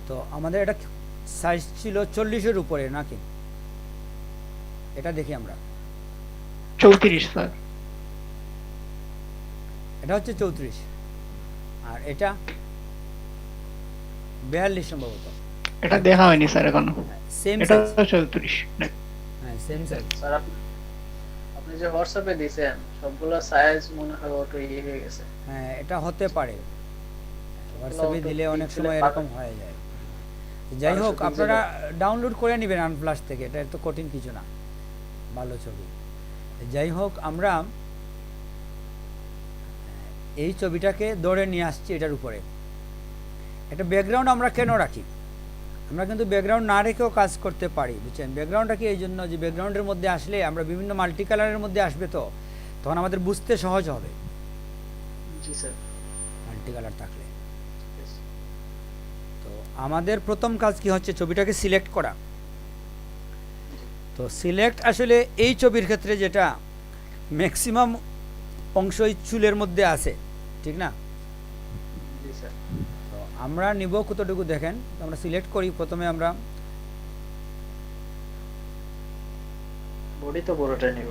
তো আমাদের এটা সাইজ ছিল 40-এর উপরে নাকি, এটা দেখি আমরা। 34 স্যার। এটা হচ্ছে 34, আর এটা 42 সম্ভবত। এটা দেখা হয়নি স্যার এখনো। সেম এটা সাইজ। 34। হ্যাঁ সেম সাইজ। স্যার আপনি যে হোয়াটসঅ্যাপে দিয়েছেন সবগুলো সাইজ মনে হয় অটো ইয়ে হয়ে গেছে। হ্যাঁ এটা হতে পারে, হোয়াটসঅ্যাপে auto দিলে অনেক pixel এ সময় এরকম হয়ে যায়। যাই 1200 হোক, pixel আপনারা ডাউনলোড করে নেবেন আনফ্লাশ থেকে, এটা এত কঠিন কিছু না, ভালো ছবি। যাই হোক, আমরা এই ছবিটাকে দৌড়ে নিয়ে আসছি এটার উপরে। একটা ব্যাকগ্রাউন্ড আমরা কেন রাখি? আমরা কিন্তু ব্যাকগ্রাউন্ড না রেখেও কাজ করতে পারি, বুঝছেন? ব্যাকগ্রাউন্ডটা কি এই জন্য যে ব্যাকগ্রাউন্ডের মধ্যে আসলে আমরা বিভিন্ন মাল্টি কালারের মধ্যে আসবে, তো তখন আমাদের বুঝতে সহজ হবে জি স্যার। মাল্টি কালার থাকলে। তো আমাদের প্রথম কাজ কি হচ্ছে, ছবিটাকে সিলেক্ট করা। তো সিলেক্ট আসলে এই ছবির ক্ষেত্রে যেটা ম্যাক্সিমাম অংশই চুলের মধ্যে আছে, ঠিক না? জি স্যার। তো আমরা নিব কতটুকু দেখেন, তো আমরা সিলেক্ট করি। প্রথমে আমরা বডি তো বড়টাই নিব।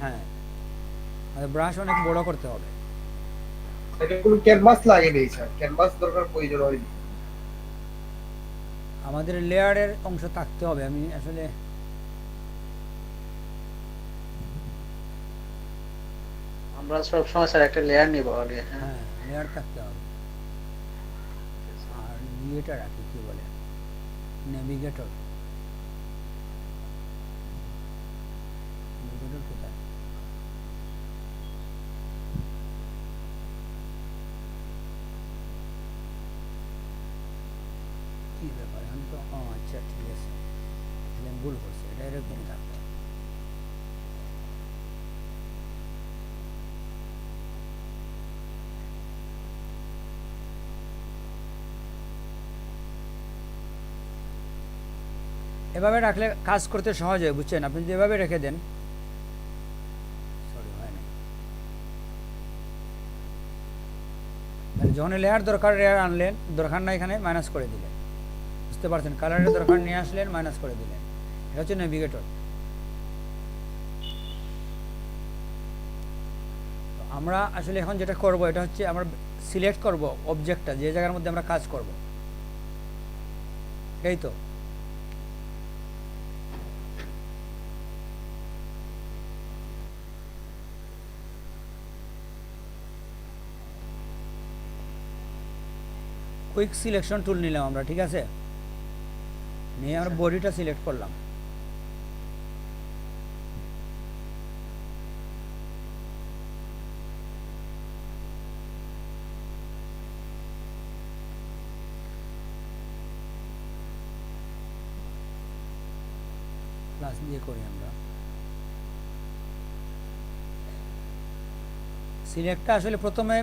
হ্যাঁ, আমাদের ব্রাশ অনেক বড় করতে হবে। এটা কোনো ক্যানভাস লাগেনি স্যার, ক্যানভাস দরকার প্রয়োজন হয়নি। আমাদের লেয়ারের অংশ থাকতে হবে। আমি আসলে আমরা সব সময় স্যার একটা লেয়ার নিব আগে। হ্যাঁ হ্যাঁ লেয়ার থাকতে হবে। আর ইয়েটা রাখি, কি বলে, নেভিগেটর। নেভিগেটর কোথায়? কি ব্যাপার, আমি তো আচ্ছা ঠিক আছে, তাহলে আমি ভুল করছি, এটা এরকমই থাকতে হবে। এভাবে রাখলে কাজ করতে সহজ হয়, বুঝছেন? আপনি যেভাবে রেখে দেন, সরি হয় না, মানে যখন লেয়ার দরকার লেয়ার আনলেন, দরকার না এখানে মাইনাস করে দিলেন, বুঝতে পারছেন? কালারের দরকার নিয়ে আসলেন, মাইনাস করে দিলেন। এটা হচ্ছে নেভিগেটর। আমরা আসলে এখন যেটা করব, এটা হচ্ছে আমরা সিলেক্ট করব অবজেক্টটা, যে জায়গার মধ্যে আমরা কাজ করব, এই তো। কুইক সিলেকশন টুল নিলাম আমরা, ঠিক আছে? নিয়ে আমরা বডিটা সিলেক্ট করলাম। প্লাস দিয়ে করি আমরা। সিলেক্টটা আসলে প্রথমে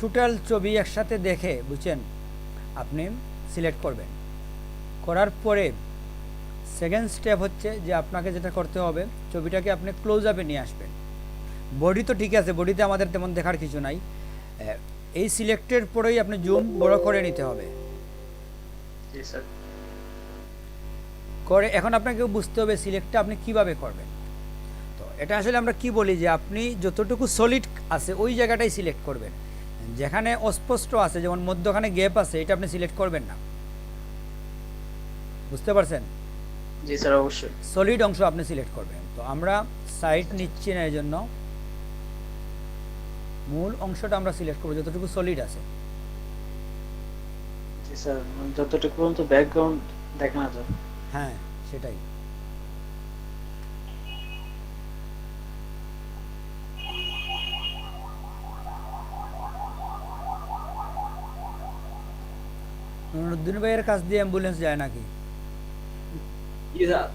টোটাল ছবি একসাথে দেখে, বুঝছেন, আপনি সিলেক্ট করবেন। করার পরে সেকেন্ড স্টেপ হচ্ছে যে আপনাকে যেটা করতে হবে, ছবিটাকে আপনি ক্লোজ আপে নিয়ে আসবেন। বডি তো ঠিক আছে, বডিতে আমাদের তেমন দেখার কিছু নাই। এই সিলেক্টের পরেই আপনি জুম বড় করে নিতে হবে। জি স্যার। করে এখন আপনাকে বুঝতে হবে সিলেক্টটা আপনি কিভাবে করবেন। তো এটা আসলে আমরা কি বলি, যে আপনি যতটুকু সলিড আছে ওই জায়গাটাই সিলেক্ট করবেন। যেখানে অস্পষ্ট আছে, যেমন মধ্যখানে গ্যাপ আছে, এটা আপনি সিলেক্ট করবেন না, বুঝতে পারছেন? জি স্যার অবশ্যই। সলিড অংশ আপনি সিলেক্ট করবেন। তো আমরা সাইড নিচ্ছি না, এই জন্য মূল অংশটা আমরা সিলেক্ট করবো যতটুকু সলিড আছে। জি স্যার, যতটুকু পর্যন্ত ব্যাকগ্রাউন্ড দেখা না যায়। হ্যাঁ সেটাই। নুরুদ্দিন ভাইয়ের কাছ দিয়ে অ্যাম্বুলেন্স যায় নাকি? জি স্যার।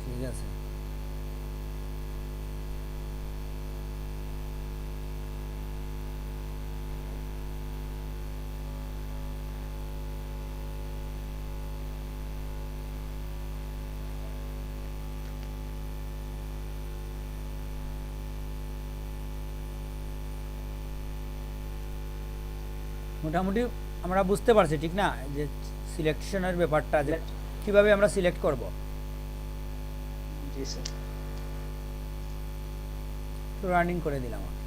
ঠিক আছে। মোটামুটি আমরা বুঝতে পারছি ঠিক না, যে সিলেকশনের ব্যাপারটা, যে কিভাবে আমরা সিলেক্ট করব। জি স্যার। তো রানিং করে দিলাম আমি।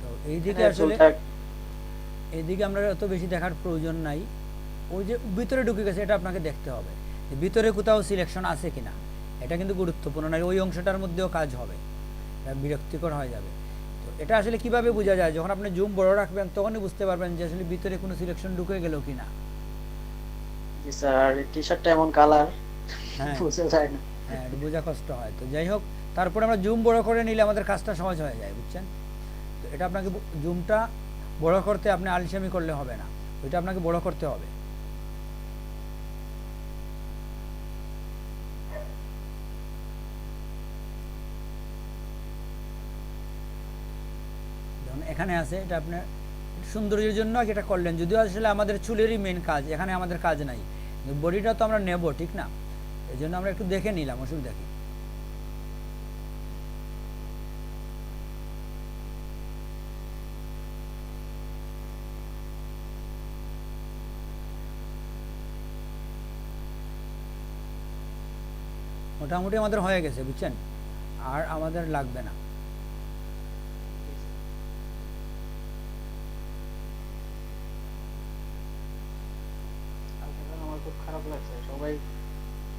তো এইদিকে এখানে আসলে tooltag- এইদিকে আমরা অত বেশি দেখার প্রয়োজন নাই। ওই যে ভিতরে ঢুকে গেছে, এটা আপনাকে দেখতে হবে যে ভিতরে কোথাও সিলেকশন আছে কিনা। এটা কিন্তু গুরুত্বপূর্ণ নয়, ওই অংশটার মধ্যেও কাজ হবে, এটা বিরক্তিকর হয়ে যাবে। তো এটা আসলে কিভাবে বোঝা যায়, যখন আপনি জুম বড় রাখবেন তখনই বুঝতে পারবেন যে আসলে ভিতরে কোনো সিলেকশন ঢুকে গেল কিনা। জি স্যার, টি শার্টটা এমন কালার হ্যাঁ বুঝা যায় না। হ্যাঁ, এটা বোঝা কষ্ট হয়। তো যাই হোক, তারপরে আমরা জুম বড় করে নিলে আমাদের কাজটা সহজ হয়ে যায়, বুঝছেন। তো এটা আপনাকে জুমটা বড় করতে আপনি আলসেমি করলে হবে না, ওইটা আপনাকে বড় করতে হবে। যেমন এখানে আছে, এটা আপনার সৌন্দর্যের জন্য এটা করলেন, যদিও আসলে আমাদের চুলেরই মেন কাজ, এখানে আমাদের কাজ নাই। বডিটা তো আমরা নেব ঠিক না, এই জন্য আমরা একটু দেখে নিলাম, অসুবিধা কি। মোটামুটি আমাদের হয়ে গেছে, বুঝছেন, আর আমাদের লাগবে না। আসলে আমার খুব খারাপ লাগছে, সবাই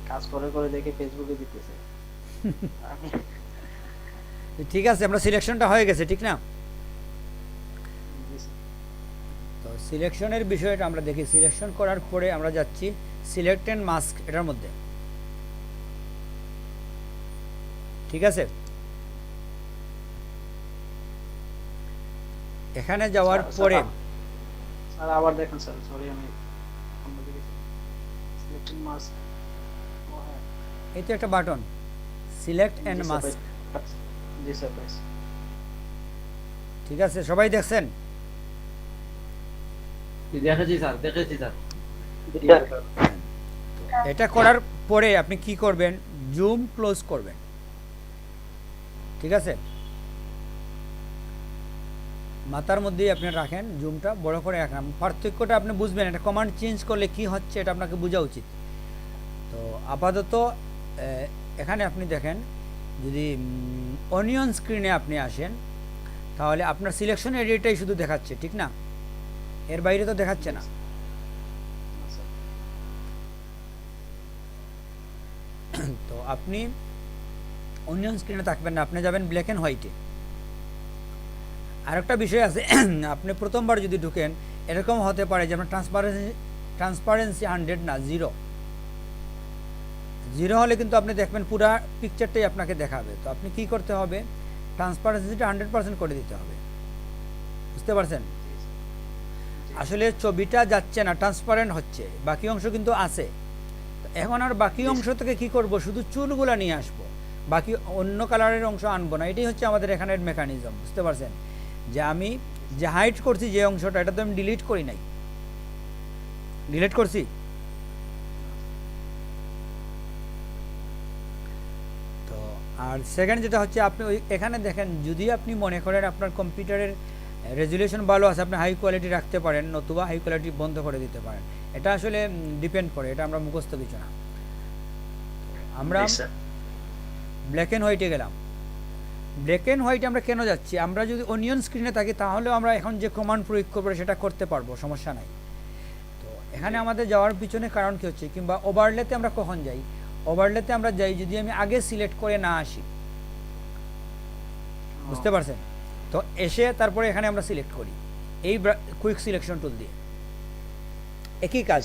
কাজ করে করে দেখে ফেসবুকে দিতেছে। আমি ঠিক আছে, আমরা সিলেকশনটা হয়ে গেছে ঠিক না। জি স্যার। তো সিলেকশনের বিষয়টা আমরা দেখি। সিলেকশন করার পরে আমরা যাচ্ছি সিলেক্ট অ্যান্ড মাস্ক, এটার মধ্যে ঠিক আছে। এখানে যাওয়ার স্যার, পরে স্যার আবার দেখেন স্যার, সরি আমি অন্যদিকে সিলেক্টিং মাস্ক। ও হ্যাঁ, এই তো একটা button, select G and sir, mask, পাইছি। জি স্যার পাইছি। ঠিক আছে, সবাই দেখছেন। দেখেছি স্যার, দেখেছি স্যার। এটা করার পরে আপনি কি করবেন, জুম ক্লোজ করবেন, ঠিক আছে। মাথার মধ্যেই আপনি রাখেন, জুমটা বড় করে রাখেন, পার্থক্যটা আপনি বুঝবেন। এটা কমান্ড চেঞ্জ করলে কি হচ্ছে এটা আপনাকে বোঝা উচিত। তো আপাতত এখানে আপনি দেখেন, যদি অনিয়ন স্ক্রিনে আপনি আসেন, তাহলে আপনার সিলেকশন এরিয়াটাই শুধু দেখাচ্ছে ঠিক না, এর বাইরে তো দেখাচ্ছে না। আচ্ছা, তো আপনি অনিয়ন স্ক্রিনে থাকবেন না, আপনি যাবেন ব্ল্যাক অ্যান্ড হোয়াইটে। আরেকটা বিষয় আছে, আপনি প্রথমবার যদি ঢুকেন এরকম হতে পারে যে আপনার ট্রান্সপারেন্সি 100 না, 0 হলে কিন্তু আপনি দেখবেন পুরা পিকচারটাই আপনাকে দেখাবে। তো আপনি কি করতে হবে, ট্রান্সপারেন্সিটা 100% করে দিতে হবে, বুঝতে পারছেন। আসলে ছবিটা যাচ্ছে না, ট্রান্সপারেন্ট হচ্ছে, বাকি অংশ কিন্তু আছে। তো এখন আর বাকি অংশ থেকে কি করব, শুধু চুলগুলা নিয়ে আসবো, বাকি অন্য কালারের অংশ আনবো না। এটাই হচ্ছে আমাদের এখানের মেকানিজম, বুঝতে পারছেন। যে আমি যে হাইড করছি যে অংশটা, এটা তো আমি ডিলিট করি নাই, ডিলিট করছি। তো আর সেকেন্ড যেটা হচ্ছে, আপনি ওই এখানে দেখেন, যদি আপনি মনে করেন আপনার কম্পিউটারের রেজুলেশন ভালো আছে, আপনি হাই কোয়ালিটি রাখতে পারেন, নতুবা হাই কোয়ালিটি বন্ধ করে দিতে পারেন। এটা আসলে ডিপেন্ড করে, এটা আমরা মুখস্থ কিছু না। আমরা জি স্যার। ব্ল্যাক অ্যান্ড হোয়াইটে গেলাম। ব্ল্যাক অ্যান্ড হোয়াইটে আমরা কেন যাচ্ছি, আমরা যদি অনিয়ন স্ক্রিনে থাকি তাহলেও আমরা এখন যে কমান্ড প্রয়োগ করবো সেটা করতে পারবো, সমস্যা নাই। তো এখানে আমাদের যাওয়ার পিছনে কারণ কি হচ্ছে, কিংবা ওভারলেতে আমরা কখন যাই, ওভারলেতে আমরা যাই যদি আমি আগে সিলেক্ট করে না আসি, বুঝতে পারছেন। তো এসে তারপরে এখানে আমরা সিলেক্ট করি এই কুইক সিলেকশন টুল দিয়ে, একই কাজ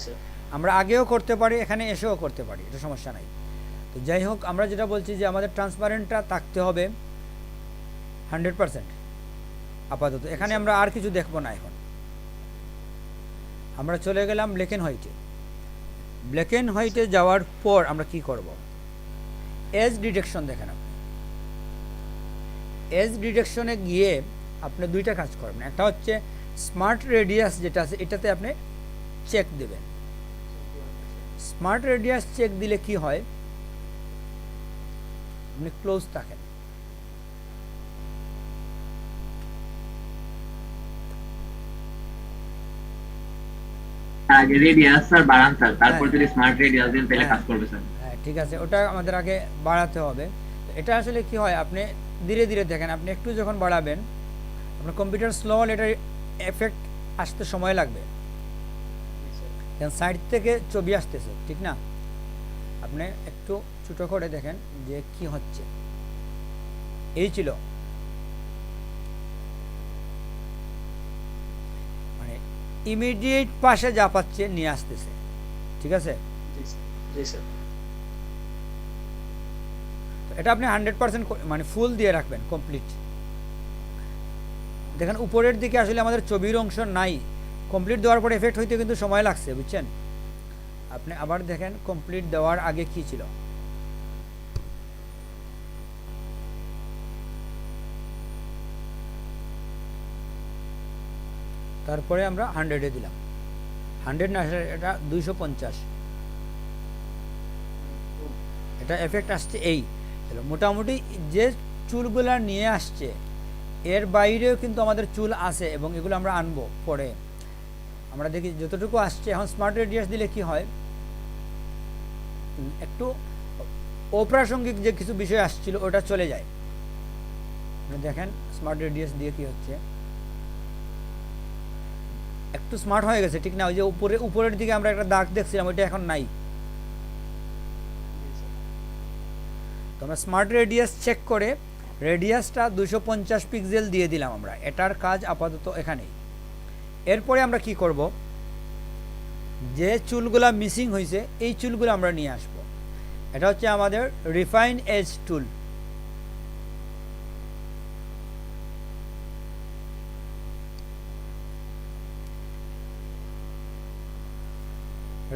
আমরা আগেও করতে পারি, এখানে এসেও করতে পারি, এটা সমস্যা নাই। তো যাই হোক, আমরা যেটা বলছি যে আমাদের ট্রান্সপারেন্টটা থাকতে হবে 100% আপাতত। এখানে আমরা আর কিছু দেখবো না। এখন আমরা চলে গেলাম ব্ল্যাক অ্যান্ড হোয়াইটে। ব্ল্যাক অ্যান্ড হোয়াইটে যাওয়ার পর আমরা কি করব, এজ ডিটেকশন দেখেন। আপনি এজ ডিটেকশনে গিয়ে আপনি দুইটা কাজ করবেন, একটা হচ্ছে স্মার্ট রেডিয়াস যেটা আছে এটাতে আপনি চেক দেবেন। স্মার্ট রেডিয়াস চেক দিলে কি হয়, আপনি ক্লোজ থাকেন, স্যার আগে রেডিয়াস স্যার বাড়ান স্যার, তারপর হ্যাঁ। যদি স্মার্ট রেডিয়াস দেন তাহলে হ্যাঁ। কাজ করবে স্যার। হ্যাঁ ঠিক আছে, ওটা আমাদের আগে বাড়াতে হবে। তো এটা আসলে কি হয়, আপনি ধীরে ধীরে দেখেন, আপনি একটু যখন বাড়াবেন আপনার কম্পিউটার স্লো হলে এটার এফেক্ট আসতে সময় লাগবে। কারণ সাইড থেকে ছবি আসতেছে, ঠিক না? আপনি একটু ছোটো করে দেখেন যে কি হচ্ছে। এই ছিল মানে ইমিডিয়েট পাশে যা পাচ্ছে নিয়ে আসতেছে, ঠিক আছে? জি স্যার, জি স্যার। তো এটা আপনি 100% মানে ফুল দিয়ে রাখবেন, কমপ্লিট। দেখেন উপরের দিকে আসলে আমাদের ছবির অংশ নাই, কমপ্লিট দেওয়ার পরে এফেক্ট হইতে কিন্তু সময় লাগছে, বুঝছেন? আপনি আবার দেখেন কমপ্লিট দেওয়ার আগে কি ছিল। তারপরে আমরা 100-এ দিলাম, 100 না, এটা 250, এটা এফেক্ট আসছে। এই মোটামুটি যে চুলগুলা নিয়ে আসছে এর বাইরেও কিন্তু আমাদের চুল আছে এবং এগুলো আমরা আনবো পরে। আমরা দেখি যতটুকু আসছে। এখন স্মার্ট রেডিয়াস দিলে কি হয়, একটু অপ্রাসঙ্গিক যে কিছু বিষয় আসছিল ওটা চলে যায়। দেখেন স্মার্ট রেডিয়াস দিয়ে কি হচ্ছে, একটু স্মার্ট হয়ে গেছে, ঠিক না? ওই যে উপরের দিকে আমরা একটা দাগ দেখছিলাম, ওইটা এখন নাই। তো আমরা স্মার্ট রেডিয়াস চেক করে রেডিয়াসটা 250 পিক্সেল দিয়ে দিলাম আমরা। এটার কাজ আপাতত এখানেই। এরপরে আমরা কি করব, যে চুলগুলা মিসিং হয়েছে এই চুলগুলো আমরা নিয়ে আসব। এটা হচ্ছে আমাদের রিফাইন এজ টুল।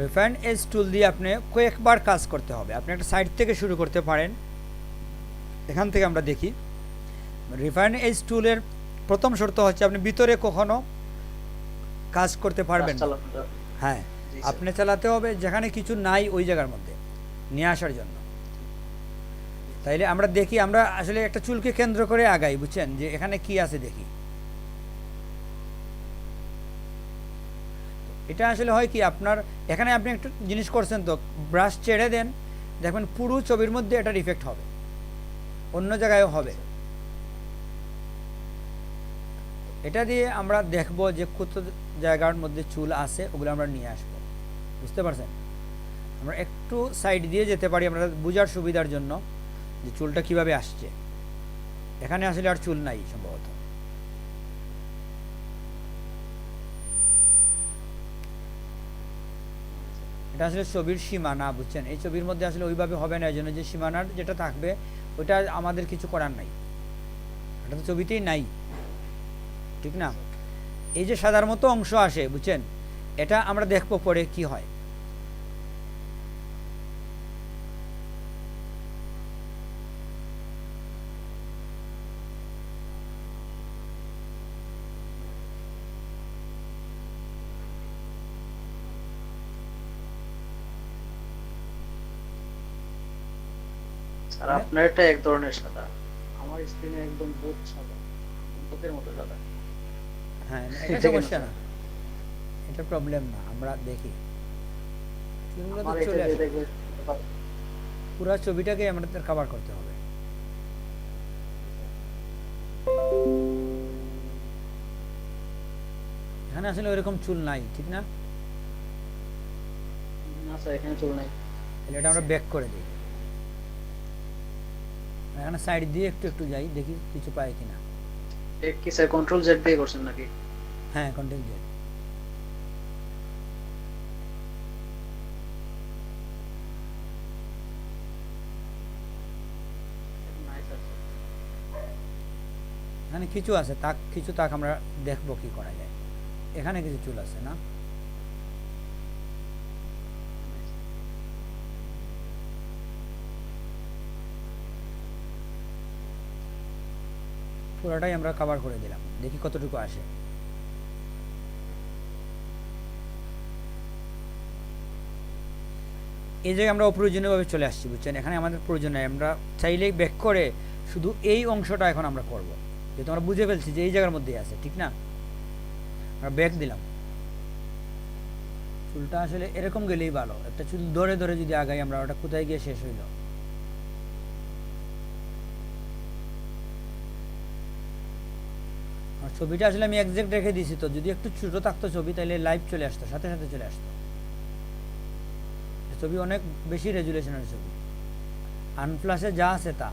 রিফাইন এজ টুল দিয়ে আপনি কয়েকবার কাজ করতে হবে। আপনি একটা সাইড থেকে শুরু করতে পারেন। এখান থেকে আমরা দেখি রিফাইন এজ টুলের প্রথম শর্ত হচ্ছে আপনি ভিতরে কখনো কাজ করতে পারবেন না। হ্যাঁ, আপনি চালাতে হবে যেখানে কিছু নাই ওই জায়গার মধ্যে নিয়ে আসার জন্য। তাইলে আমরা দেখি, আমরা আসলে একটা চুলকে কেন্দ্র করে আগাই, বুঝছেন, যে এখানে কি আছে দেখি। এটা আসলে হয় কি, আপনার এখানে আপনি একটু জিনিস করছেন তো, ব্রাশ ছেড়ে দেন, দেখবেন পুরো ছবির মধ্যে এটার ইফেক্ট হবে, অন্য জায়গায়ও হবে। এটা দিয়ে আমরা দেখব যে কত জায়গার মধ্যে চুল আছে, ওগুলো আমরা নিয়ে আসবো। বুঝতে পারছেন? আমরা একটু সাইড দিয়ে যেতে পারি আমরা বোঝার সুবিধার জন্য যে চুলটা কিভাবে আসছে। এখানে আসলে আর চুল নাই সম্ভবত। এটা আসলে ছবির সীমানা, বুঝছেন? এই ছবির মধ্যে আসলে ওইভাবে হবে না, এই জন্য যে সীমানার যেটা থাকবে ওইটা আমাদের কিছু করার নাই, এটা তো ছবিতেই নাই, ঠিক না? এই যে সাদার মতো অংশ আসে, বুঝছেন, এটা আমরা দেখবো পরে কি হয়। স্যার আপনার এটা এক ধরনের সাদা, আমার স্ক্রিনে একদম ভূত সাদা, ভূতের মতো সাদা। হ্যাঁ, এটা সমস্যা না, এটা প্রবলেম না। আমরা দেখি চুলগুলো তো আমার এটা চলে দিয়ে আসে, দেখবে পুরো ছবিটাকে আমাদের কভার করতে হবে। এখানে আসলে ওইরকম চুল নাই, ঠিক না? না স্যার, এখানে চুল নাই। তাহলে এটা আমরা ব্যাক করে দিই, এখানে সাইড দিয়ে একটু একটু যাই, দেখি কিছু পাই কিনা। এক কি স্যার কন্ট্রোল জেড দিয়ে করছেন নাকি? হ্যাঁ, কন্ট্রোল জেড। নাই স্যার। এখানে কিছু আছে, কিছু তাক আমরা দেখবো কি করা যায়। এখানে কিছু চুল আছে না? পুরোটাই আমরা কভার করে দিলাম, দেখি কতটুকু আসে। এই জায়গায় আমরা অপ্রয়োজনীয়ভাবে চলে আসছি, বুঝছেন? এখানে আমাদের প্রয়োজন নাই, আমরা চাইলেই ব্যাক করে শুধু এই অংশটা এখন আমরা করব, যেহেতু আমরা বুঝে ফেলছি যে এই জায়গার মধ্যেই আছে, ঠিক না? আমরা ব্যাক দিলাম, চুলটা আসলে এরকম গেলেই ভালো, একটা চুল ধরে ধরে যদি আগাই আমরা, ওটা কোথায় গিয়ে শেষ হইল। আর ছবিটা আসলে আমি একজ্যাক্ট রেখে দিয়েছি, তো যদি একটু ছোট থাকতো ছবি তাহলে লাইভ চলে আসতো, সাথে সাথে চলে আসতো। ছবি অনেক বেশি রেজুলেশনের ছবি, আনফ্লাশে যা আছে তা।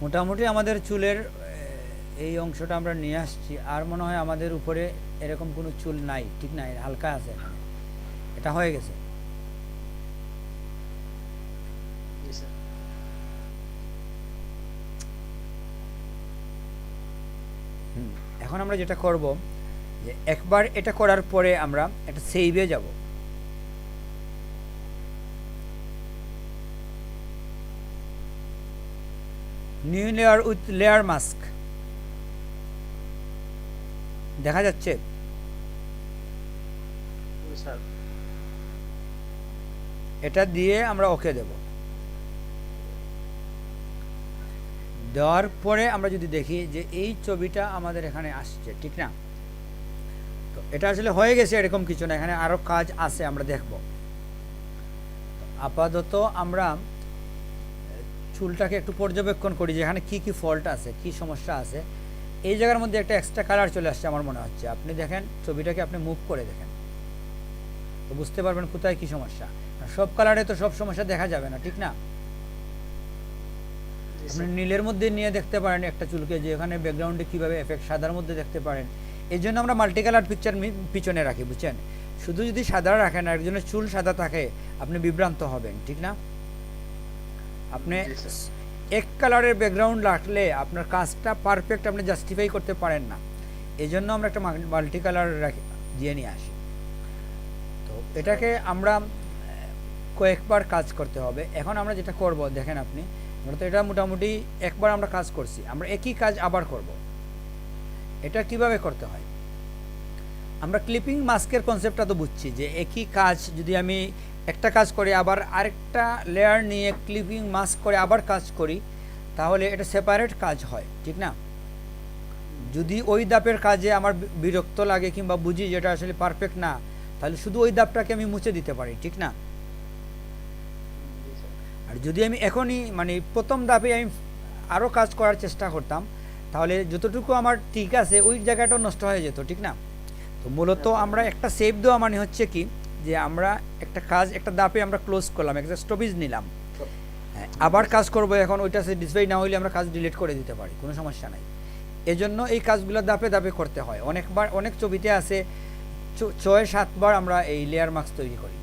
মোটামুটি আমাদের চুলের এই অংশটা আমরা নিয়ে আসছি, আর মনে হয় আমাদের উপরে এরকম কোনো চুল নাই, ঠিক নাই, হালকা আছে এখানে, এটা হয়ে গেছে। জি স্যার। এখন আমরা যেটা করব যে একবার এটা করার পরে আমরা এটা সেভে যাব। New layer with layer mask দেখা যাচ্ছে। জি স্যার। এটা দিয়ে আমরা ওকে দেব। দেওয়ার পরে আমরা যদি দেখি যে এই ছবিটা আমাদের এখানে আসছে, ঠিক না? তো এটা আসলে হয়ে গেছে এরকম কিছু না, এখানে আরও কাজ আছে, আমরা দেখব। আপাতত আমরা চুলটাকে একটু পর্যবেক্ষণ করি যে এখানে কী কী ফল্ট আছে, কী সমস্যা আছে। এই জায়গার মধ্যে একটা এক্সট্রা কালার চলে আসছে আমার মনে হচ্ছে। আপনি দেখেন ছবিটাকে, আপনি মুভ করে দেখেন তো বুঝতে পারবেন কোথায় কী সমস্যা। সব কালারে তো সব সমস্যা দেখা যাবে না, ঠিক না? আপনি নীলের মধ্যে নিয়ে দেখতে পারেন একটা চুলকে, যে এখানে ব্যাকগ্রাউন্ডে কীভাবে এফেক্ট, সাদার মধ্যে দেখতে পারেন। এই জন্য আমরা মাল্টি কালার পিকচার পিছনে রাখি, বুঝছেন? শুধু যদি সাদা রাখেন, একজনের চুল সাদা থাকে, আপনি বিভ্রান্ত হবেন, ঠিক না? আপনি এক কালারের ব্যাকগ্রাউন্ড রাখলে আপনার কাজটা পারফেক্ট আপনি জাস্টিফাই করতে পারেন না। এই জন্য আমরা একটা মাল্টি কালার দিয়ে নিয়ে আসি। তো এটাকে আমরা কয়েকবার কাজ করতে হবে। এখন আমরা যেটা করব দেখেন আপনি, আমরা তো এটা মোটামুটি একবার আমরা কাজ করছি, আমরা একই কাজ আবার করব। এটা কিভাবে করতে হয়, আমরা ক্লিপিং মাস্কের কনসেপ্টটা তো বুঝছি, যে একই কাজ যদি আমি একটা কাজ করে আবার আরেকটা লেয়ার নিয়ে ক্লিপিং মাস্ক করে আবার কাজ করি, তাহলে এটা সেপারেট কাজ হয়, ঠিক না? যদি ওই দাপের কাজে আমার বিরক্ত লাগে কিংবা বুঝি যেটা আসলে পারফেক্ট না, তাহলে শুধু ওই দাপটাকে আমি মুছে দিতে পারি, ঠিক না? আর যদি আমি এখনই মানে প্রথম ধাপে আমি আরও কাজ করার চেষ্টা করতাম, তাহলে যতটুকু আমার ঠিক আছে ওই জায়গাটাও নষ্ট হয়ে যেত, ঠিক না? তো মূলত আমরা একটা সেভ দেওয়া মানে হচ্ছে কি, যে আমরা একটা কাজ একটা ধাপে আমরা ক্লোজ করলাম, একটা স্টপেজ নিলাম, আবার কাজ করব। এখন ওইটা স্যাটিসফাই না হইলে আমরা কাজ ডিলিট করে দিতে পারি, কোনো সমস্যা নাই। এজন্য এই কাজগুলো ধাপে ধাপে করতে হয়। অনেকবার অনেক ছবিতে আছে 6-7 বার আমরা এই লেয়ার মাস্ক তৈরি করি।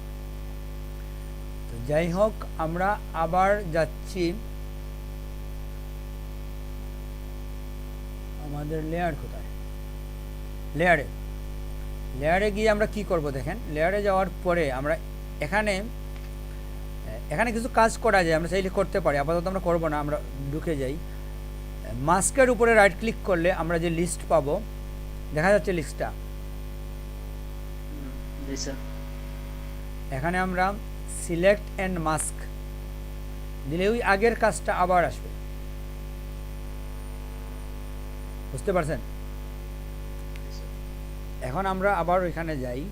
তো যাই হোক, আমরা আবার যাচ্ছি আমাদের লেয়ার কোথায়, লেয়ারে গিয়ে আমরা কি করব দেখেন। লেয়ারে যাওয়ার পরে আমরা এখানে কিছু কাজ করা যায়, আমরা চাইলে করতে পারি, আপাতত আমরা করব না। আমরা ঢুকে যাই, মাস্কের উপরে রাইট ক্লিক করলে আমরা যে লিস্ট পাবো, দেখা যাচ্ছে লিস্টটা। এখানে আমরা সিলেক্ট অ্যান্ড মাস্ক দিলে ওই আগের কাজটা আবার আসবে, বুঝতে পারছেন? এখন আমরা আবার ওইখানে যাই।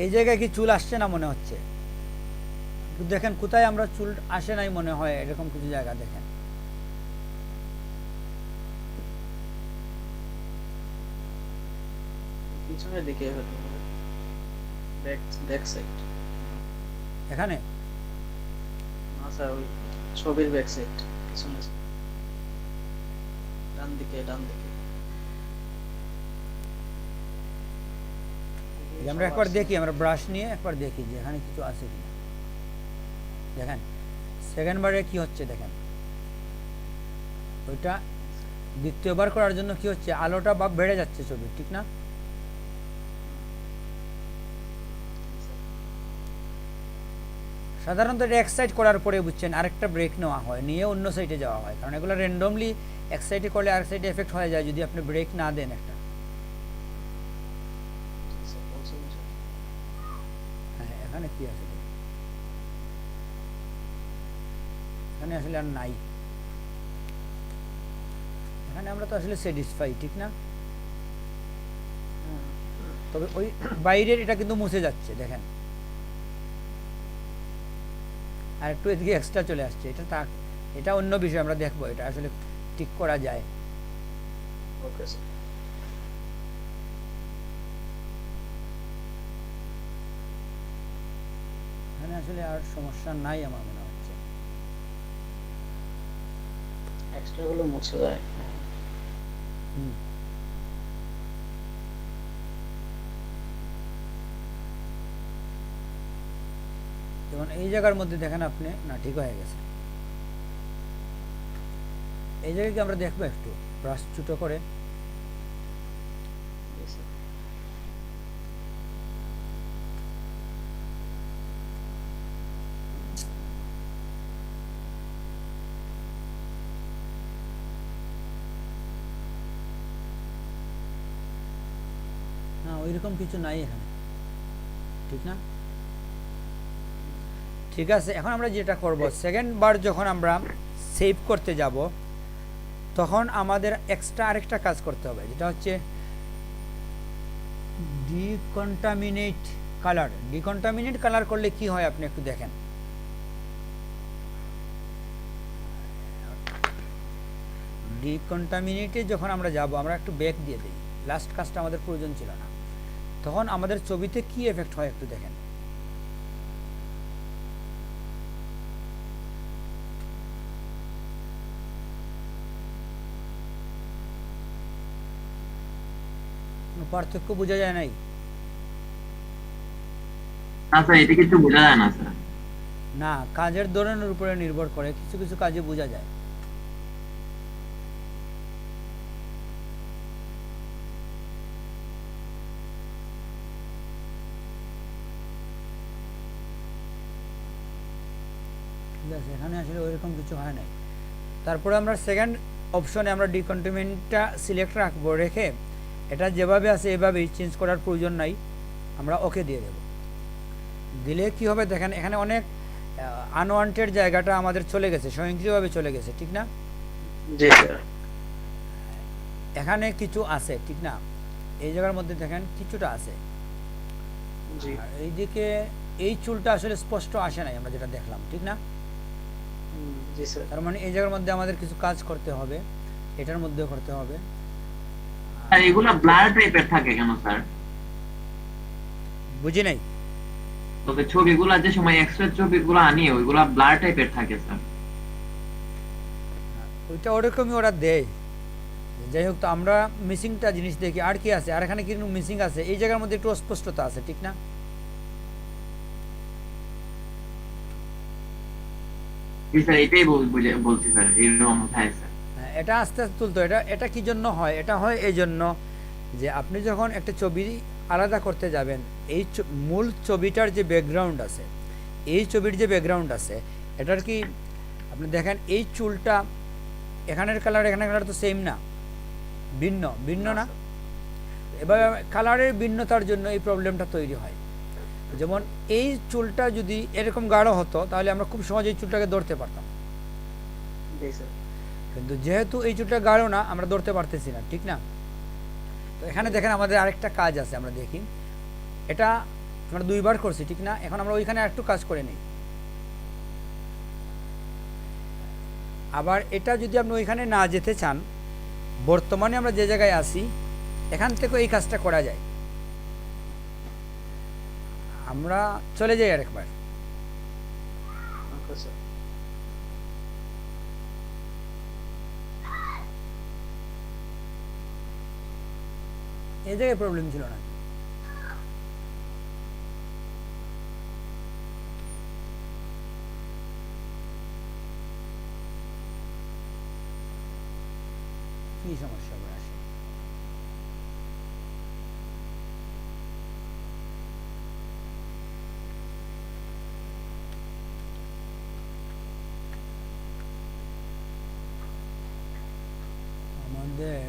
এই জায়গায় কি চুল আসছে না মনে হচ্ছে? দেখেন কোথায় আমরা চুল আসে নাই মনে হয়, এরকম কিছু জায়গা দেখেন। পিছনের দিকে হতে হবে, ব্যাক সাইড। এখানে না স্যার, ওই ছবির ব্যাক সাইড, পিছনে, ডান দিকে। আমরা একবার দেখি, আমরা ব্রাশ নিয়ে একবার দেখি যে এখানে কিছু আছে কিনা। দেখেন সেকেন্ড বারে কি হচ্ছে দেখেন, ওইটা দ্বিতীয়বার করার জন্য কি হচ্ছে, আলোটা বেড়ে যাচ্ছে ছবি, ঠিক না? সাধারণত এক সাইড করার পরে বুঝছেন আরেকটা ব্রেক নেওয়া হয়, নিয়ে অন্য সাইডে যাওয়া হয়, কারণ এগুলো র্যান্ডমলি এক সাইডে করলে আরেক সাইডে এফেক্ট হয়ে যায় যদি আপনি ব্রেক না দেন একটা। এখানে কি আছে দেখি। এখানে আসলে আর নাই, এখানে আমরা তো আসলে স্যাটিসফাই, ঠিক না? তবে ওই বাইরের এটা কিন্তু মুছে যাচ্ছে দেখেন, আর একটু এদিকে এক্সট্রা চলে আসছে, এটা অন্য বিষয়, আমরা দেখবো এটা আসলে ঠিক করা যায়। Okay sir. এখানে আসলে আর সমস্যা নাই আমার মনে হচ্ছে। এক্সট্রা গুলো মুছে যায়। হুম। যেমন এই জায়গার মধ্যে দেখেন আপনি, না ঠিক হয়ে গেছে। এই জায়গায় কি আমরা দেখবো একটু ব্রাশ ছোট করে? জি স্যার। না ওইরকম কিছু নাই এখানে, ঠিক না? ঠিক আছে, এখন আমরা যেটা করব, সেকেন্ড বার যখন আমরা সেভ করতে যাব তখন আমাদের এক্সট্রা আরেকটা কাজ করতে হবে, যেটা হচ্ছে ডিকন্টামিনেট কালার। ডিকন্টামিনেট কালার করলে কি হয় আপনি একটু দেখেন। ডিকন্টামিনেটে যখন আমরা যাব, আমরা একটু ব্যাক দিয়ে দিই, লাস্ট কাজটা আমাদের প্রয়োজন ছিল না, তখন আমাদের ছবিতে কি এফেক্ট হয় একটু দেখেন। কোনো পার্থক্য বোঝা যায় নাই? না স্যার, এটা কিছু বোঝা যায় না স্যার। না, কাজের ধরনের উপরে নির্ভর করে, কিছু কিছু কাজে বোঝা যায়। ঠিক আছে, এখানে আসলে ওইরকম কিছু হয় নাই। তারপরে আমরা সেকেন্ড অপশনে আমরা ডিকন্টিনমেন্টটা সিলেক্ট রাখবো, রেখে এটা যেভাবে আছে এভাবেই, চেঞ্জ করার প্রয়োজন নাই, আমরা ওকে দিয়ে দেব। দিলে কি হবে দেখেন, এখানে অনেক আনওয়ান্টেড জায়গাটা আমাদের চলে গেছে, স্বয়ংক্রিয়ভাবে চলে গেছে, ঠিক না? জি স্যার। এখানে কিছু আছে, ঠিক না? এই জায়গার মধ্যে দেখেন কিছুটা আছে, জি। আর এইদিকে এই চুলটা আসলে স্পষ্ট আসে নাই, আমরা যেটা দেখলাম, ঠিক না? জি স্যার। তার মানে এই জায়গার মধ্যে আমাদের কিছু কাজ করতে হবে, এটার মধ্যেও করতে হবে। আর এগুলা ব্লার টাইপের থাকে কেন স্যার? বুঝি নাই। তবে ছবিগুলা যে সময় এক্সট্রা ছবিগুলো আনি ওইগুলা ব্লার টাইপের থাকে স্যার। ওইটা ওরকমই ওরা দেয়। যাই হোক, তো আমরা মিসিংটা জিনিস দেখি, আর কি আছে, আর এখানে কিন্তু মিসিং আছে, এই জায়গার মধ্যে একটু অস্পষ্টতা আছে, ঠিক না? জি স্যার, এটাই বলছি স্যার, এরকম হয় স্যার। হ্যাঁ, এটা আস্তে আস্তে তুলতে হয়। এটা কি জন্য হয়? এটা হয় এই জন্য যে আপনি যখন একটা ছবি আলাদা করতে যাবেন, এই মূল ছবিটার যে ব্যাকগ্রাউন্ড আছে, এই ছবির যে ব্যাকগ্রাউন্ড আছে, এটার কি আপনি দেখেন এই চুলটা, এখানের কালার এখানের কালার তো সেম না, ভিন্ন ভিন্ন না? এবার কালারের ভিন্নতার জন্য এই প্রবলেমটা তৈরি হয়। যেমন এই চুলটা যদি এরকম গাঢ় হতো তাহলে আমরা খুব সহজে এই চুলটাকে ধরতে পারতাম, জি স্যার। কিন্তু যেহেতু এই চুলটা গাঢ় না, আমরা ধরতে পারতেছি না, ঠিক না? তো এখানে দেখেন আমাদের আরেকটা কাজ আছে, আমরা দেখি, এটা আমরা দুইবার করছি, ঠিক না? এখন আমরা ওইখানে একটু কাজ করে নিই। আবার এটা যদি আপনি ওইখানে না যেতে চান, বর্তমানে আমরা যে জায়গায় আছি এখান থেকে এই কাজটা করা যায়। আমরা চলে যাই আরেকবার। Okay sir. এই জায়গায় প্রবলেম ছিল না। কি সমস্যা হবে আসে? আমাদের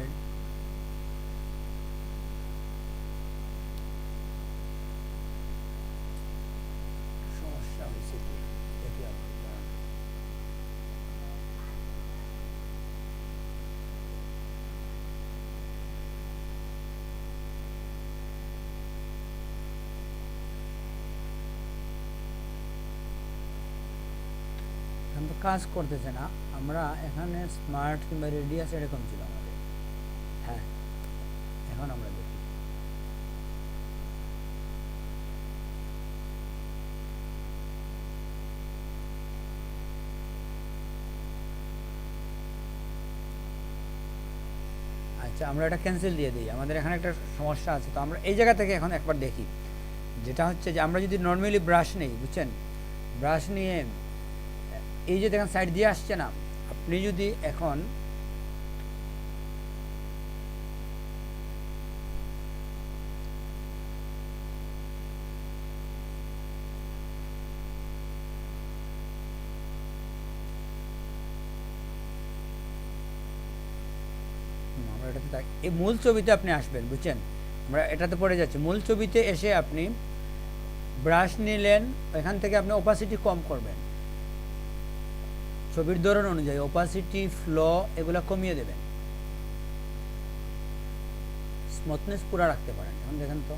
কাজ করতেছে না। আমরা এখানে স্মার্ট কিংবা রেডিয়াস এরকম ছিল আমাদের। হ্যাঁ, এখন আমরা দেখি। আচ্ছা, আমরা এটা ক্যান্সেল দিয়ে দিই। আমাদের এখানে একটা সমস্যা আছে, তো আমরা এই জায়গা থেকে এখন একবার দেখি। যেটা হচ্ছে যে আমরা যদি নর্মালি ব্রাশ নেই, বুঝছেন, ব্রাশ নিয়ে এই যে দেখেন সাইড দিয়ে আসছে না, আপনি যদি এখন আমরা এটাতে এই মূল ছবিতে আপনি আসবেন, বুঝছেন, আমরা এটাতে পড়ে যাচ্ছে। মূল ছবিতে এসে আপনি ব্রাশ নিলেন, এখান থেকে আপনি অপাসিটি কম করবেন, ছবির ধরন অনুযায়ী অপাসিটি, ফ্লো এগুলা কমিয়ে দেবেন, স্মুথনেস পুরো রাখতে পারেন। এখন দেখেন তো,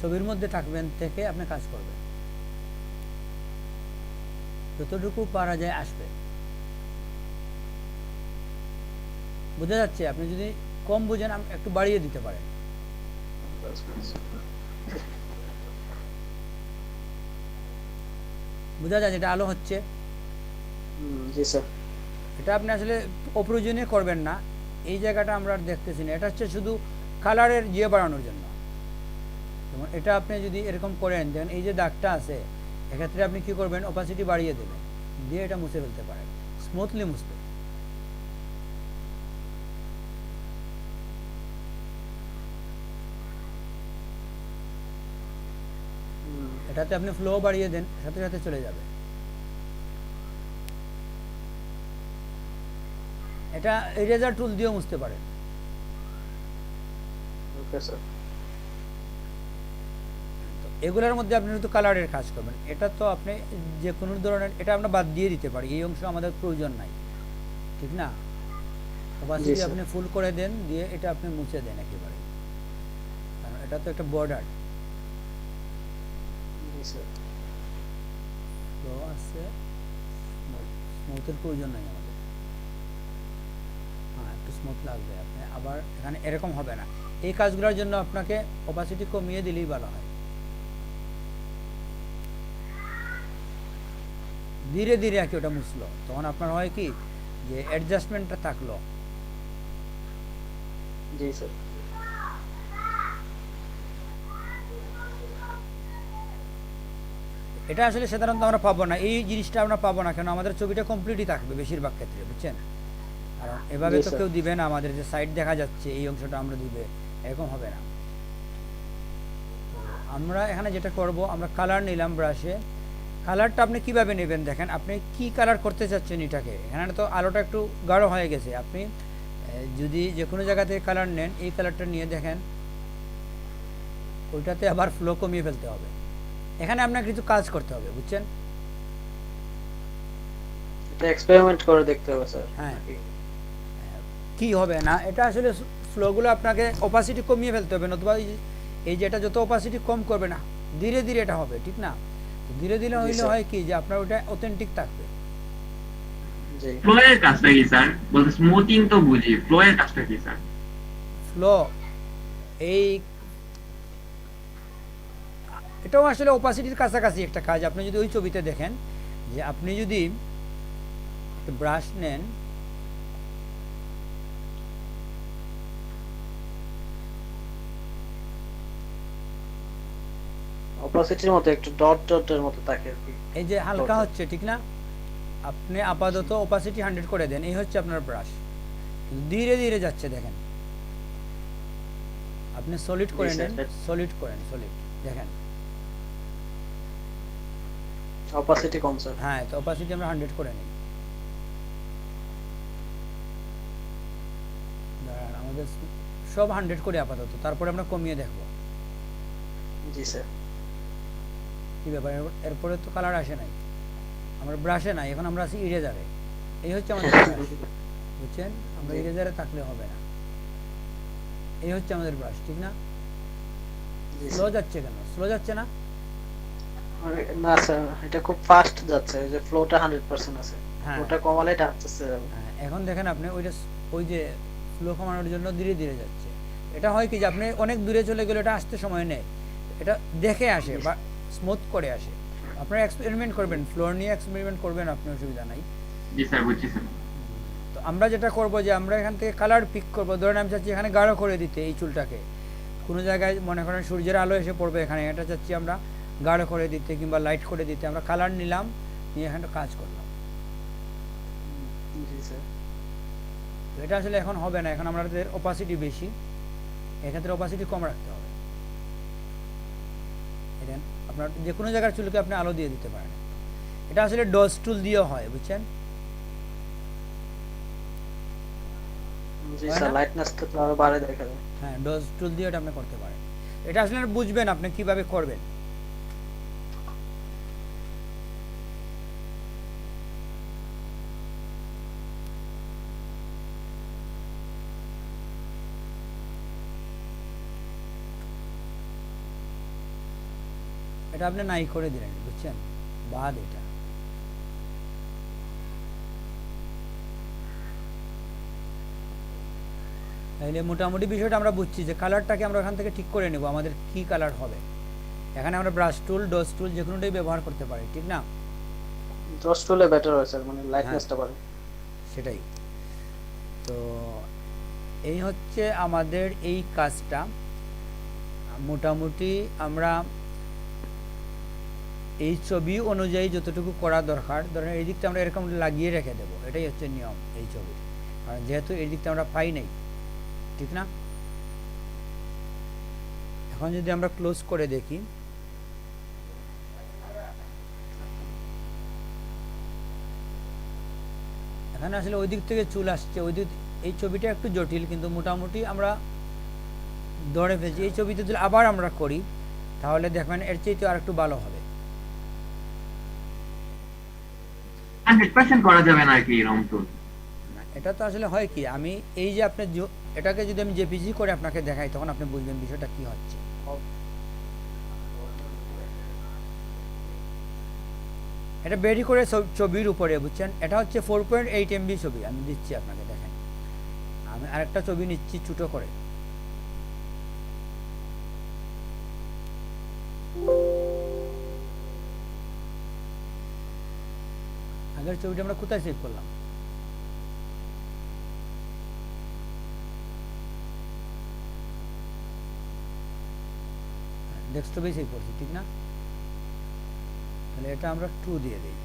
ছবির মধ্যে থাকবেন থেকে আপনি কাজ করবেন, যতটুকু পারা যায় আসবে। বোঝা যাচ্ছে? আপনি যদি কম বুঝেন একটু বাড়িয়ে দিতে পারেন। বোঝা যায় যেটা আলো হচ্ছে? জি স্যার। এটা আপনি আসলে অপ্রয়োজনীয় করবেন না, এই জায়গাটা আমরা আর দেখতেছি না। এটা হচ্ছে শুধু কালারের বাড়ানোর জন্য। যেমন এটা আপনি যদি এরকম করেন, দেন এই যে দাগটা আছে, এক্ষেত্রে আপনি কি করবেন, অপাসিটি বাড়িয়ে দেবেন, দিয়ে এটা মুছে ফেলতে পারেন, স্মুথলি মুছবে। এটাতে আপনি ফ্লো বাড়িয়ে দেন, সাথে সাথে চলে যাবে। এটা ইরেজার টুল দিয়েও মুছতে পারেন। Okay sir. এগুলোর মধ্যে আপনি শুধু কালারের কাজ করবেন। এটা তো আপনি যে কোনো ধরনের, এটা আমরা বাদ দিয়ে দিতে পারি, এই অংশ আমাদের প্রয়োজন নাই, ঠিক না? অপাসিটি আপনি ফুল করে দেন, দিয়ে এটা আপনি মুছে দেন একেবারে, কারণ এটা তো একটা বর্ডার। জি স্যার। তো আছে, স্মুথের প্রয়োজন নাই আমাদের। হ্যাঁ, একটু স্মুথ লাগবে। আপনি আবার এখানে এরকম হবে না। এই কাজগুলোর জন্য আপনাকে অপাসিটি কমিয়ে দিলেই ভালো হয়। ধীরে ধীরে আর কি ওটা মুছলো, তখন আপনার হয় কি যে অ্যাডজাস্টমেন্টটা থাকলো। জি স্যার। এটা আসলে সাধারণত আমরা পাবো না, এই জিনিসটা আমরা পাবো না, কেন আমাদের ছবিটা কমপ্লিটই থাকবে বেশিরভাগ ক্ষেত্রে, বুঝছেন? কারণ এভাবে তো কেউ দিবে না, আমাদের যে সাইড দেখা যাচ্ছে এই অংশটা আমরা দিবে, এরকম হবে না। আমরা এখানে যেটা করব, আমরা কালার নিলাম ব্রাশে। কালারটা আপনি কিভাবে নেবেন দেখেন, আপনি কি কালার করতে চাচ্ছেন এটাকে। এখানে তো আলোটা একটু গাঢ় হয়ে গেছে, আপনি যদি যে কোনো জায়গা থেকে কালার নেন, এই কালারটা নিয়ে দেখেন, ওইটাতে আবার ফ্লো কমিয়ে ফেলতে হবে। এখানে আপনাকে কিছু কাজ করতে হবে, বুঝছেন? এটা এক্সপেরিমেন্ট করে দেখতে হবে স্যার। হ্যাঁ, কি হবে না, এটা আসলে ফ্লোগুলো আপনাকে অপাসিটি কমিয়ে ফেলতে হবে, নতুবা এই যে এটা যত অপাসিটি কম করবে না, ধীরে ধীরে এটা হবে, ঠিক না? ধীরে ধীরে হইলে হয় কি যে আপনার ওটা অথেন্টিক থাকবে। জি। ফ্লো এর কাজটা কি স্যার? বলতে স্মুথিং তো বুঝি, ফ্লো এর কাজটা কি স্যার? ফ্লো এই এটাও আসলে অপাসিটির কাছাকাছি একটা কাজ। আপনি যদি ওই ছবিতে দেখেন, যে আপনি যদি ব্রাশ নেন, অপাসিটির মতো একটু ডট ডটের মতো থাকে আর কি। এই যে হালকা হচ্ছে, ঠিক না? আপনি আপাতত অপাসিটি 100 করে দেন, এই হচ্ছে আপনার ব্রাশ, ধীরে ধীরে যাচ্ছে দেখেন। আপনি সলিড করে নেন, সলিড করেন, সলিড দেখেন, অপাসিটি কম স্যার। হ্যাঁ, তো অপাসিটি আমরা 100 করে নিই। দাঁড়ান, আমাদের সব 100 করে আপাতত, তারপরে আমরা কমিয়ে দেখবো জি স্যার। কি ব্যাপার। এরপরে তো কালার আসে নাই, আমরা ব্রাশে নাই, এখন আমরা আছি ইরেজারে। এই হচ্ছে আমাদের ব্রাশ, বুঝছেন? আমরা ইরেজারে থাকলে হবে না, এই হচ্ছে আমাদের ব্রাশ, ঠিক না? স্লো যাচ্ছে কেন? স্লো যাচ্ছে না? না স্যার, এটা খুব ফাস্ট যাচ্ছে, এই যে ফ্লোটা 100% আছে, হ্যাঁ। ফ্লোটা কমালে এটা আস্তে আস্তে যাবে। হ্যাঁ, এখন দেখেন আপনি ওই যে ফ্লো কমানোর জন্য ধীরে ধীরে যাচ্ছে। এটা হয় কি যে আপনি অনেক দূরে চলে গেলে এটা আসতে সময় নেয়, এটা দেখে আসে বা স্মুথ করে আসে। আপনারা এক্সপেরিমেন্ট করবেন, ফ্লোর নিয়ে এক্সপেরিমেন্ট করবেন, আপনার অসুবিধা নাই। জি স্যার, বুঝছি স্যার। তো আমরা যেটা করব যে আমরা এখান থেকে কালার পিক করব। ধরেন আমি চাচ্ছি এখানে গাঢ় করে দিতে এই চুলটাকে, কোনো জায়গায় মনে করেন সূর্যের আলো এসে পড়বে এখানে, এটা চাচ্ছি আমরা গাঢ় করে দিতে কিংবা লাইট করে দিতে। আমরা কালার নিলাম, নিয়ে এখানে কাজ করলাম। জি স্যার। তো এটা আসলে এখন হবে না, এখন আমাদের অপাসিটি বেশি, এক্ষেত্রে অপাসিটি কম রাখতে হবে। এটা আপনার যে কোনো জায়গার চুলকে আপনি আলো দিয়ে দিতে পারেন। এটা আসলে ডজ টুল দিয়েও হয়, বুঝছেন? জি হয় স্যার, না? লাইটনেসটা তো আরো বাড়ে দেখা যায়। হ্যাঁ, ডজ টুল দিয়ে এটা আপনি করতে পারেন। এটা আসলে বুঝবেন আপনি কিভাবে করবেন। এটা আপনি নাই করে দিলেন, বুঝছেন? বাদ এটা তাইলে মোটামুটি বিষয়টা আমরা বুঝছি যে কালারটাকে আমরা ওখান থেকে ঠিক করে নেব, আমাদের কি কালার হবে। এখানে আমরা ব্রাশ টুল, ডজ টুল যে কোনোটাই ব্যবহার করতে পারি, ঠিক না? জাস্ট হলে বেটার হয় স্যার, মানে লাইটনেসটা বাড়ে। সেটাই। তো এই হচ্ছে আমাদের এই কাজটা। মোটামুটি আমরা এই ছবি অনুযায়ী যতটুকু করা দরকার, ধরেন এই দিকটা আমরা এরকম লাগিয়ে রেখে দেবো, এটাই হচ্ছে নিয়ম এই ছবির। কারণ যেহেতু এই দিকটা আমরা পাই নাই, ঠিক না? এখন যদি আমরা ক্লোজ করে দেখি, এখানে আসলে ওই দিক থেকে চুল আসছে, ওই দিক। এই ছবিটা একটু জটিল, কিন্তু মোটামুটি আমরা ধরে ফেলছি। এই ছবিতে যদি আবার আমরা করি তাহলে দেখবেন এর চেয়ে আর একটু ভালো হবে। 100% করা যাবে না কি রং টুল? না, এটা তো আসলে হয় কি, আমি এই যে আপনি এটাকে যদি আমি জেপিজি করে আপনাকে দেখাই তখন আপনি বুঝবেন বিষয়টা কি হচ্ছে। এটা বেরি করে ছবির উপরে, বুঝছেন? এটা হচ্ছে 4.8 MB ছবি, আমি দিচ্ছি আপনাকে, দেখেন। আমি আরেকটা ছবি নিচ্ছি ছোটো করে। আগের ছবিটা আমরা কোথায় সেভ করলাম? ডেস্কটপে সেভ করছি, ঠিক না? তাহলে এটা আমরা 2 দিয়ে দিই।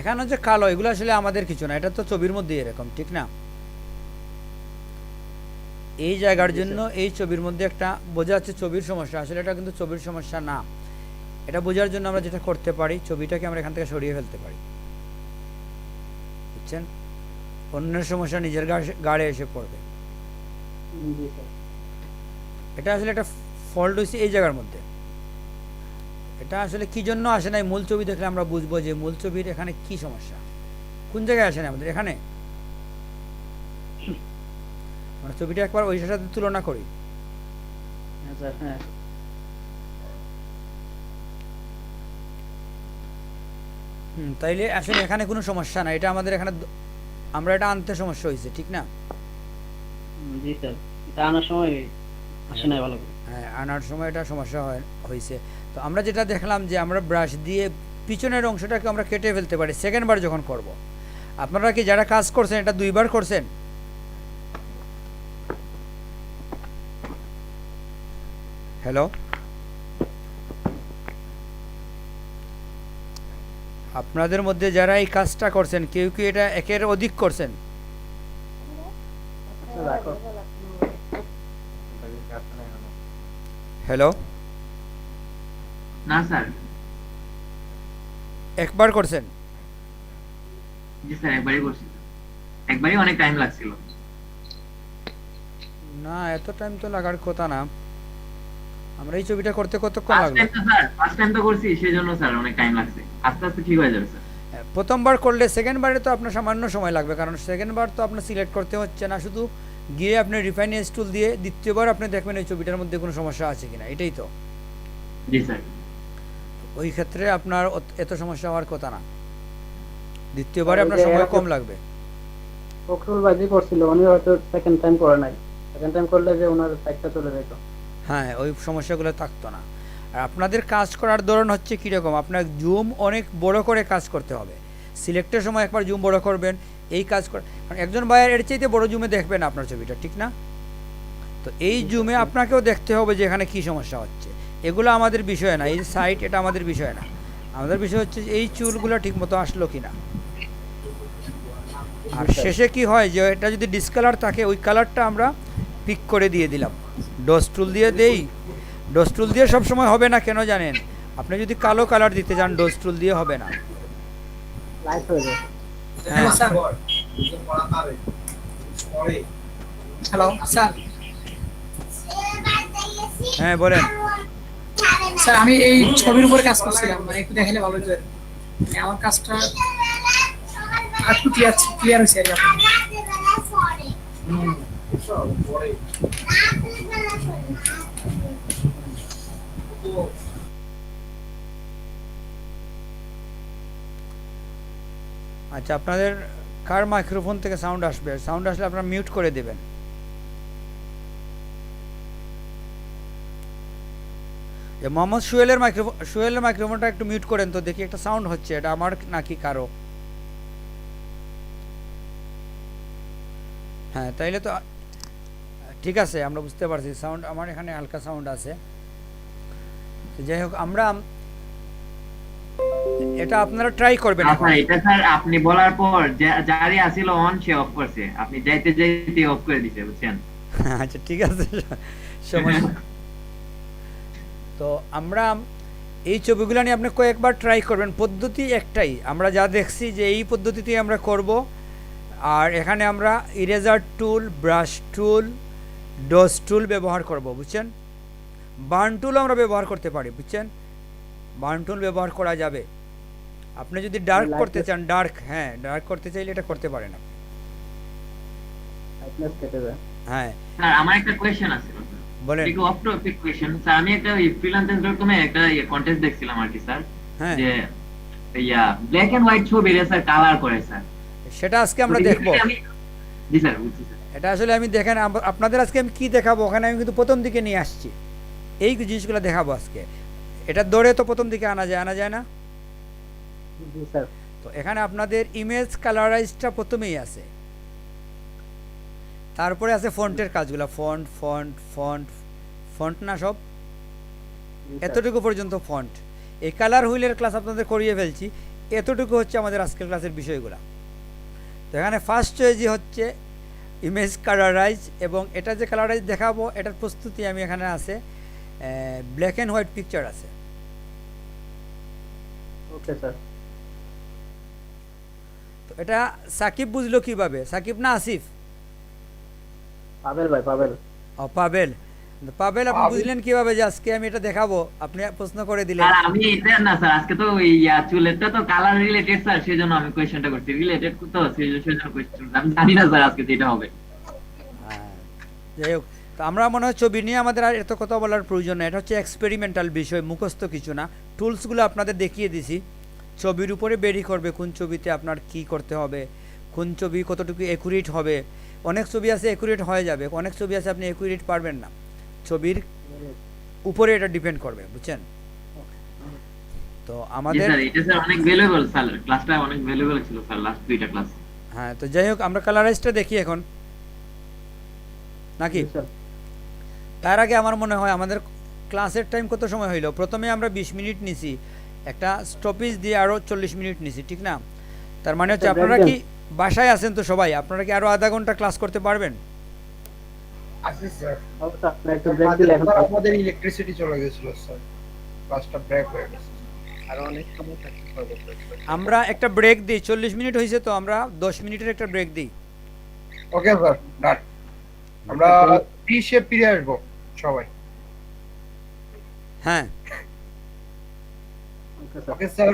এখানে হচ্ছে কালো, এগুলো আসলে আমাদের কিছু না, এটা তো ছবির মধ্যে এরকম, ঠিক না? এই জায়গার জন্য এই ছবির মধ্যে একটা বোঝা যাচ্ছে ছবির সমস্যা, আসলে এটা কিন্তু ছবির সমস্যা না। এটা বোঝার জন্য আমরা যেটা করতে পারি, ছবিটাকে আমরা এখান থেকে সরিয়ে ফেলতে পারি, বুঝছেন? অন্যের সমস্যা নিজের গাড়ে এসে পড়বে। জি স্যার। এটা আসলে একটা ফল্ট হয়েছে এই জায়গার মধ্যে। এটা আসলে কি জন্য আসে নাই, মূল ছবি দেখলে আমরা বুঝবো যে মূল ছবির এখানে কি সমস্যা, কোন জায়গায় আসে না আমাদের এখানে। মানে ছবিটা একবার ওই সাথে তুলনা করি। হ্যাঁ স্যার, হ্যাঁ। তাইলে আসলে এখানে কোনো সমস্যা না, এটা আমাদের এখানে আমরা এটা আনতে সমস্যা হয়েছে, ঠিক না? জি স্যার, এটা আনার সময় আসে না ভালো করে। হ্যাঁ, আনার সময় এটা সমস্যা হয়েছে। তো আমরা যেটা দেখলাম যে আমরা ব্রাশ দিয়ে পিছনের অংশটাকে আমরা কেটে ফেলতে পারি সেকেন্ড বার যখন করব। আপনারা কি যারা কাজ করছেন এটা 2 বার করছেন? হ্যালো, আপনাদের মধ্যে যারা এই কাজটা করছেন কেউ কি এটা একের অধিক করছেন? হ্যালো, না স্যার। একবার করছেন? জি স্যার, একবারই করছি। একবারই অনেক টাইম লাগছিল। না, এত টাইম তো লাগার কথা না। আমরা এই ছবিটা করতে কতক্ষণ ফার্স্ট লাগলো? টাইম তো স্যার, ফার্স্ট টাইম তো করছি সেজন্য স্যার অনেক টাইম লাগছে, আস্তে আস্তে ঠিক হয়ে যাবে স্যার। প্রথমবার করলে সেকেন্ড বারে তো আপনার সামান্য সময় লাগবে, কারণ সেকেন্ড বার তো আপনার সিলেক্ট করতে হচ্ছে না, শুধু গিয়ে আপনি রিফাইনেন্স টুল দিয়ে দ্বিতীয়বার আপনি দেখবেন এই ছবিটার মধ্যে কোনো সমস্যা আছে কিনা, এটাই তো। জি স্যার। ওই ক্ষেত্রে আপনার এত সমস্যা হওয়ার কথা না, দ্বিতীয়বারে আর ওই আপনার যে সময় এরকম- কম লাগবে। ফখরুল ভাই যে করছিল উনি হয়তো সেকেন্ড টাইম করে নাই, সেকেন্ড টাইম করলে যে ওনার সাইডটা চলে যেত। হ্যাঁ, ওই সমস্যাগুলো থাকতো না। আর আপনাদের কাজ করার ধরন হচ্ছে কীরকম, আপনার জুম অনেক বড় করে কাজ করতে হবে। সিলেক্টের সময় একবার জুম বড় করবেন, এই কাজ করে কারণ একজন বায়ার এর চাইতে বড় জুমে দেখবেন আপনার ছবিটা, ঠিক না? তো এই জুমে আপনাকেও দেখতে হবে যে এখানে কী সমস্যা হচ্ছে। এগুলো আমাদের বিষয় না, এই সাইট এটা আমাদের বিষয় না। আমাদের বিষয় হচ্ছে যে এই চুলগুলো ঠিকমতো আসলো কিনা। আর শেষে কি হয় যে এটা যদি ডিসকালার থাকে ওই কালারটা আমরা পিক করে দিয়ে দিলাম, ডস টুল দিয়ে দেই। ডস টুল দিয়ে সবসময় হবে না, কেন জানেন? আপনি যদি কালো কালার দিতে চান ডস টুল দিয়ে হবে না। লাইট হয়ে যায়। হ্যাঁ, হ্যালো স্যার। হ্যাঁ বলেন। স্যার আমি এই ছবির উপরে কাজ করছিলাম, মানে একটু দেখালে ভালো হতো। মানে আমার কাজটা আর একটু ক্লিয়ার হয়েছে আর কি আপনার। আচ্ছা, আপনাদের কার মাইক্রোফোন থেকে সাউন্ড আসবে? সাউন্ড আসলে আপনারা মিউট করে দেবেন। যে মোহাম্মদ সোহেলের মাইক্রোফোনটা একটু মিউট করেন তো, দেখি একটা সাউন্ড হচ্ছে, এটা আমার নাকি কারো? হ্যাঁ, তাইলে তো ঠিক আছে, আমরা বুঝতে পারছি সাউন্ড আমার এখানে হালকা সাউন্ড আছে। তো যাই হোক, আমরা এটা আপনারা ট্রাই করবেন এখন। আচ্ছা, এটা স্যার আপনি বলার পর যারই আসিল অন সে অফ করছে, আপনি যাইতে যাইতে অফ করে দিছে, বুঝছেন? আচ্ছা ঠিক আছে, সমস্যা। তো আমরা এই ছবিগুলো নিয়ে আপনি কয়েকবার ট্রাই করবেন, পদ্ধতি একটাই, আমরা যা দেখছি যে এই পদ্ধতিতেই আমরা করব। আর এখানে আমরা ইরেজার টুল, ব্রাশ টুল, ডস টুল ব্যবহার করব, বুঝছেন? বার্ন টুল আমরা ব্যবহার করতে পারি, বুঝছেন? বার্ন টুল ব্যবহার করা যাবে। আপনি যদি ডার্ক করতে চান, হ্যাঁ ডার্ক করতে চাইলে এটা করতে পারেন আপনি। লাইটনেস কেটে যায়। হ্যাঁ স্যার আমার একটা কোয়েশ্চেন আছে বলেন। একটু অফ টপিক কোয়েশ্চেন স্যার। আমি একটা ফ্রিল্যান্সার.com এ একটা কন্টেস্ট দেখছিলাম আর কি স্যার, হ্যাঁ, যে ব্ল্যাক এন্ড হোয়াইট ছবি স্যার কালার করে স্যার, সেটা আজকে আমরা দেখবো। জি স্যার বুঝছি স্যার। এটা আসলে আমি দেখেন আপনাদের আজকে আমি কি দেখাবো, ওখানে আমি কিন্তু প্রথম দিকে নিয়ে আসছি, এই জিনিসগুলো দেখাবো আজকে। এটা দৌড়ে তো প্রথম দিকে আনা যায় না। জি স্যার। তো এখানে আপনাদের ইমেজ কালারাইজটা প্রথমেই আছে, তারপরে আছে ফন্টের কাজগুলো, ফন্ট না সব এতটুকু পর্যন্ত ফন্ট। এই কালার হুইলের ক্লাস আপনাদের করিয়ে ফেলছি, এতটুকু হচ্ছে আমাদের আজকের ক্লাসের বিষয়গুলো। তো এখানে ফার্স্ট চয়েস হচ্ছে ইমেজ কালারাইজ, এবং এটা যে কালারাইজ দেখাবো এটার প্রস্তুতি আমি এখানে আছে, ব্ল্যাক অ্যান্ড হোয়াইট পিকচার আছে। Okay sir. তো এটা সাকিব বুঝলো কিভাবে? সাকিব না আসিফ? পাবেল ভাই, পাবেল। ও পাবেল, পাবেল আপনি বুঝলেন কিভাবে যে আজকে আমি এটা দেখাবো? আপনি প্রশ্ন করে দিলেন। স্যার আমি এটা না স্যার, আজকে তো ওই চুলেরটা তো কালার রিলেটেড স্যার, সেজন্য আমি কোয়েশ্চেনটা করছি, রিলেটেড তো সেজন্য কোয়েশ্চেন আমি জানি না স্যার আজকে যেটা হবে। হ্যাঁ, যাই হোক, তো আমরা মনে হয় ছবি নিয়ে আমাদের আর এত কথা বলার প্রয়োজন নেই, এটা হচ্ছে এক্সপেরিমেন্টাল বিষয়, মুখস্থ কিছু না। টুলসগুলো আপনাদের দেখিয়ে দিছি, ছবির উপরে বেরি করবে কোন ছবিতে আপনার কি করতে হবে, কোন ছবি কতটুকু অ্যাকুরেট হবে। অনেক ছবি আছে অ্যাকুরেট হয়ে যাবে, অনেক ছবি আছে আপনি অ্যাকুরেট পারবেন না, ছবির উপরে এটা ডিপেন্ড করবে, বুঝছেন? তো জি আমাদের স্যার, এটা স্যার অনেক ভ্যালুয়েবল স্যার, ক্লাসটা অনেক ভ্যালুয়েবল ছিল স্যার, লাস্ট দুইটা ক্লাস। হ্যাঁ, তো যাই হোক আমরা কালারাইজটা দেখি এখন নাকি। জি স্যার। তার আগে আমার মনে হয় আমাদের ক্লাসের টাইম কত সময় হইলো? প্রথমে আমরা 20 মিনিট নিছি, একটা স্টপেজ দিয়ে আরও 40 মিনিট নিছি, ঠিক না? তার মানে হচ্ছে আপনারা কি বাসায় আছেন তো সবাই, আপনারা কি আরও আধা ঘন্টা ক্লাস করতে পারবেন? আসিস স্যার, অবশ্যই আপনি একটু ব্রেক দিলে এখন আমাদের ইলেকট্রিসিটি চলে গেছিল স্যার, ক্লাসটা ব্রেক হয়ে গেছে, আর অনেক সময় থাকতে পারবো। আমরা একটা ব্রেক দিই, 40 মিনিট হয়েছে তো আমরা 10 মিনিটের একটা ব্রেক দিই। ওকে স্যার, ডান। আমরা ফিশে ফিরে আসবো সবাই। হ্যাঁ ওকে স্যার ওকে স্যার।